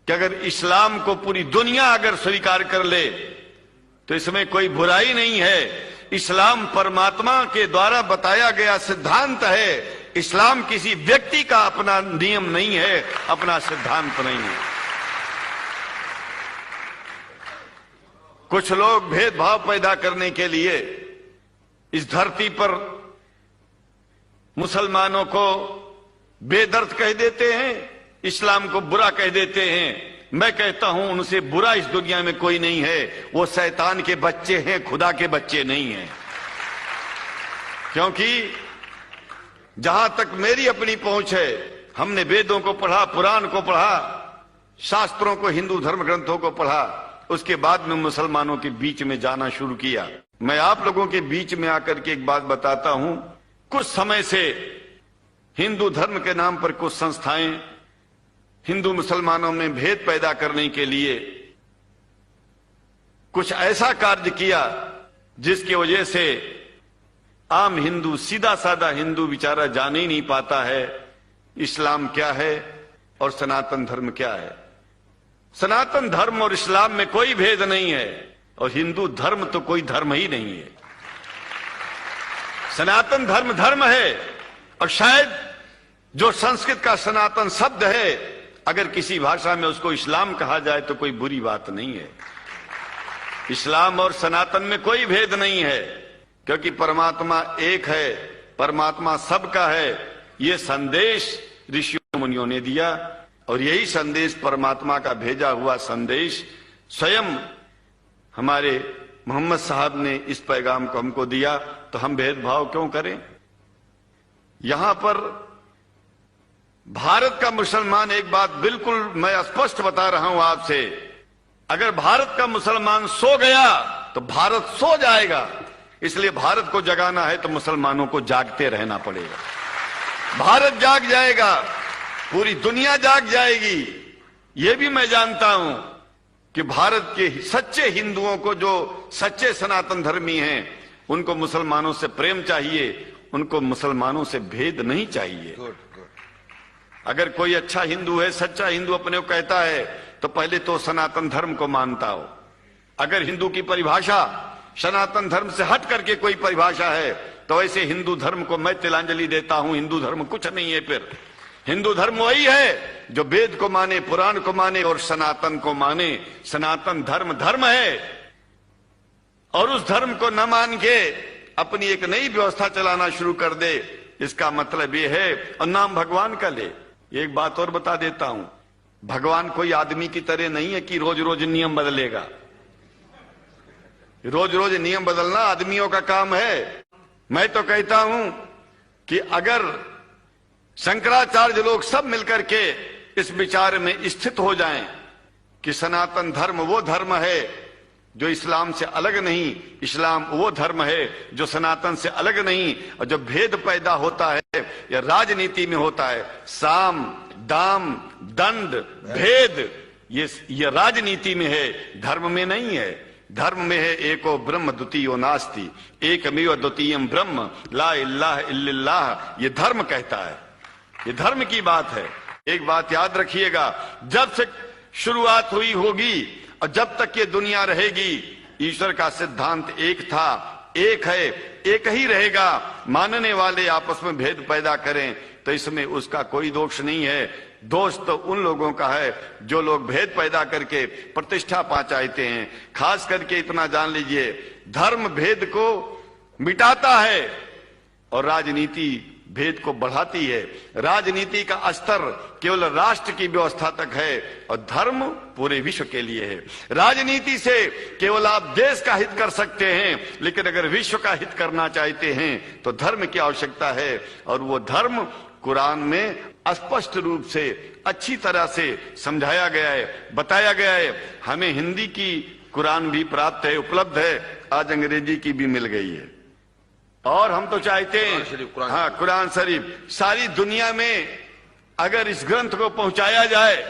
कि अगर इस्लाम को पूरी दुनिया अगर स्वीकार कर ले तो इसमें कोई बुराई नहीं है। इस्लाम परमात्मा के द्वारा बताया गया सिद्धांत है। इस्लाम किसी व्यक्ति का अपना नियम नहीं है, अपना सिद्धांत नहीं है। कुछ लोग भेदभाव पैदा करने के लिए इस धरती पर मुसलमानों को बेदर्द कह देते हैं, इस्लाम को बुरा कह देते हैं। मैं कहता हूं उनसे बुरा इस दुनिया में कोई नहीं है। वो शैतान के बच्चे हैं, खुदा के बच्चे नहीं हैं। क्योंकि जहां तक मेरी अपनी पहुंच है, हमने वेदों को पढ़ा, पुराण को पढ़ा, शास्त्रों को, हिंदू धर्म ग्रंथों को पढ़ा, उसके बाद में मुसलमानों के बीच में जाना शुरू किया। मैं आप लोगों के बीच में आकर के एक बात बताता हूं। कुछ समय से हिंदू धर्म के नाम पर कुछ संस्थाएं हिंदू मुसलमानों में भेद पैदा करने के लिए कुछ ऐसा कार्य किया जिसकी वजह से आम हिंदू, सीधा साधा हिंदू बेचारा जान ही नहीं पाता है इस्लाम क्या है और सनातन धर्म क्या है। सनातन धर्म और इस्लाम में कोई भेद नहीं है और हिंदू धर्म तो कोई धर्म ही नहीं है। सनातन धर्म धर्म है और शायद जो संस्कृत का सनातन शब्द है, अगर किसी भाषा में उसको इस्लाम कहा जाए तो कोई बुरी बात नहीं है। इस्लाम और सनातन में कोई भेद नहीं है, क्योंकि परमात्मा एक है, परमात्मा सबका है। ये संदेश ऋषियों मुनियों ने दिया और यही संदेश परमात्मा का भेजा हुआ संदेश स्वयं हमारे मोहम्मद साहब ने इस पैगाम को हमको दिया। तो हम भेदभाव क्यों करें? यहां पर भारत का मुसलमान, एक बात बिल्कुल मैं स्पष्ट बता रहा हूं आपसे, अगर भारत का मुसलमान सो गया तो भारत सो जाएगा। इसलिए भारत को जगाना है तो मुसलमानों को जागते रहना पड़ेगा। भारत जाग जाएगा, पूरी दुनिया जाग जाएगी। यह भी मैं जानता हूं कि भारत के सच्चे हिंदुओं को, जो सच्चे सनातन धर्मी हैं, उनको मुसलमानों से प्रेम चाहिए, उनको मुसलमानों से भेद नहीं चाहिए। अगर कोई अच्छा हिंदू है, सच्चा हिंदू अपने को कहता है, तो पहले तो सनातन धर्म को मानता हो। अगर हिंदू की परिभाषा सनातन धर्म से हट करके कोई परिभाषा है तो ऐसे हिंदू धर्म को मैं तिलांजलि देता हूं। हिंदू धर्म कुछ नहीं है। फिर हिंदू धर्म वही है जो वेद को माने, पुराण को माने और सनातन को माने। सनातन धर्म धर्म है और उस धर्म को न मान के अपनी एक नई व्यवस्था चलाना शुरू कर दे, इसका मतलब ये है, और नाम भगवान का ले। एक बात और बता देता हूं, भगवान कोई आदमी की तरह नहीं है कि रोज रोज नियम बदलेगा। रोज रोज नियम बदलना आदमियों का काम है। मैं तो कहता हूं कि अगर शंकराचार्य लोग सब मिलकर के इस विचार में स्थित हो जाएं कि सनातन धर्म वो धर्म है जो इस्लाम से अलग नहीं, इस्लाम वो धर्म है जो सनातन से अलग नहीं, और जो भेद पैदा होता है या राजनीति में होता है, साम दाम दंड भेद, ये राजनीति में है, धर्म में नहीं है। धर्म में है एको ब्रह्म द्वितीयो नास्ति, एकमेव द्वितीयम ब्रह्म ला इलाहा इल्लल्लाह। ये धर्म कहता है, ये धर्म की बात है। एक बात याद रखिएगा, जब से शुरुआत हुई होगी और जब तक ये दुनिया रहेगी, ईश्वर का सिद्धांत एक था, एक है, एक ही रहेगा। मानने वाले आपस में भेद पैदा करें तो इसमें उसका कोई दोष नहीं है। दोष तो उन लोगों का है जो लोग भेद पैदा करके प्रतिष्ठा पहुंचाते हैं। खास करके इतना जान लीजिए, धर्म भेद को मिटाता है और राजनीति भेद को बढ़ाती है। राजनीति का स्तर केवल राष्ट्र की व्यवस्था तक है और धर्म पूरे विश्व के लिए है। राजनीति से केवल आप देश का हित कर सकते हैं, लेकिन अगर विश्व का हित करना चाहते हैं तो धर्म की आवश्यकता है। और वो धर्म कुरान में स्पष्ट रूप से अच्छी तरह से समझाया गया है, बताया गया है। हमें हिंदी की कुरान भी प्राप्त है, उपलब्ध है, आज अंग्रेजी की भी मिल गई है। और हम तो चाहते हैं, हाँ, कुरान शरीफ सारी दुनिया में अगर इस ग्रंथ को पहुंचाया जाए,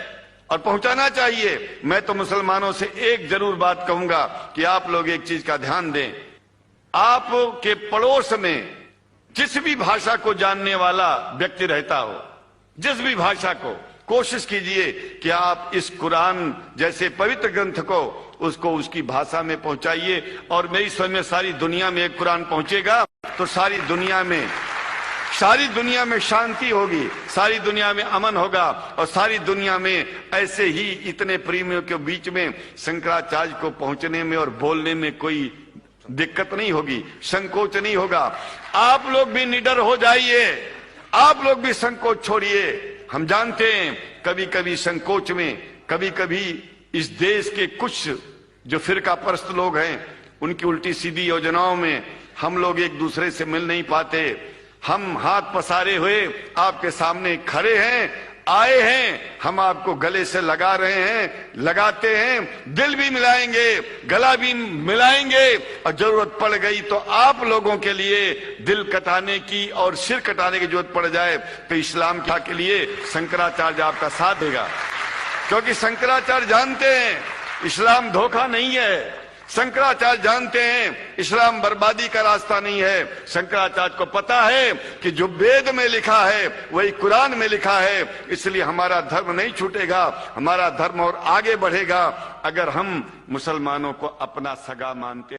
और पहुंचाना चाहिए। मैं तो मुसलमानों से एक जरूर बात कहूंगा कि आप लोग एक चीज का ध्यान दें, आपके पड़ोस में जिस भी भाषा को जानने वाला व्यक्ति रहता हो, जिस भी भाषा को, कोशिश कीजिए कि आप इस कुरान जैसे पवित्र ग्रंथ को उसको उसकी भाषा में पहुंचाइए। और मेरी समझ में सारी दुनिया में एक कुरान पहुंचेगा तो सारी दुनिया में शांति होगी, सारी दुनिया में अमन होगा, और सारी दुनिया में ऐसे ही इतने प्रेमियों के बीच में शंकराचार्य को पहुंचने में और बोलने में कोई दिक्कत नहीं होगी, संकोच नहीं होगा। आप लोग भी निडर हो जाइए, आप लोग भी संकोच छोड़िए। हम जानते हैं कभी कभी संकोच में, कभी कभी इस देश के कुछ जो फिरका परस्त लोग हैं उनकी उल्टी सीधी योजनाओं में हम लोग एक दूसरे से मिल नहीं पाते। हम हाथ पसारे हुए आपके सामने खड़े हैं, आए हैं, हम आपको गले से लगा रहे हैं, लगाते हैं, दिल भी मिलाएंगे, गला भी मिलाएंगे, और जरूरत पड़ गई तो आप लोगों के लिए दिल कटाने की और सिर कटाने की जरूरत पड़ जाए तो इस्लाम के लिए शंकराचार्य आपका साथ देगा। क्योंकि शंकराचार्य जानते हैं इस्लाम धोखा नहीं है, शंकराचार्य जानते हैं इस्लाम बर्बादी का रास्ता नहीं है। शंकराचार्य को पता है कि जो वेद में लिखा है वही कुरान में लिखा है, इसलिए हमारा धर्म नहीं छूटेगा, हमारा धर्म और आगे बढ़ेगा अगर हम मुसलमानों को अपना सगा मानते